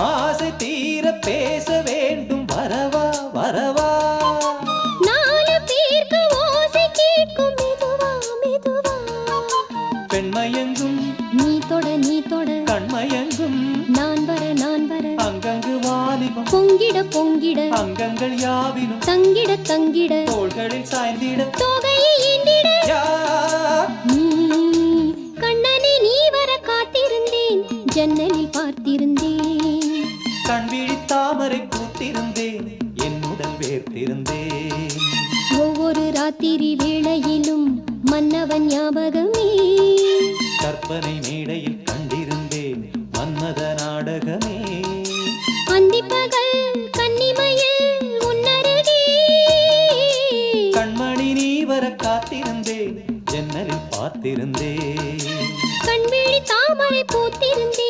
ஆசை தீர பேச வேண்டும் வரவா வரவா நாலு பேருக்கு ஓசை கேட்கும் மெதுவா மெதுவா பெண்மயங்கும் நீ தொட கண்மயங்கும் நான் வர அங்கங்கு வாலிபம் பொங்கிட பொங்கிட அங்கங்கள் யாவிலும் தங்கிட தங்கிட தோள்களில் சாய்ந்திட தோகையை ஏந்திட யார் நீ கண்ணனை நீ வர காத்திருந்தேன் ஜன்னலில் பார்த்திருந்தேன் கண் விழி தாமரை பூத்திருந்தேன் என்னுடன் வேர்த்திருந்தேன் ஒவ்வொரு ராத்திரி வேளையிலும் மன்னவன் ஞாபகமே கற்பனை மேடையில் கண்டிருந்தேன் மன்மத நாடகமே அந்திப்பகல் கன்னிமையில் உன்னருகே கண்மணி நீ வர காத்திருந்தேன் ஜன்னலில் பார்த்திருந்தேன் கண்விழி தாமரை பூத்திருந்தேன்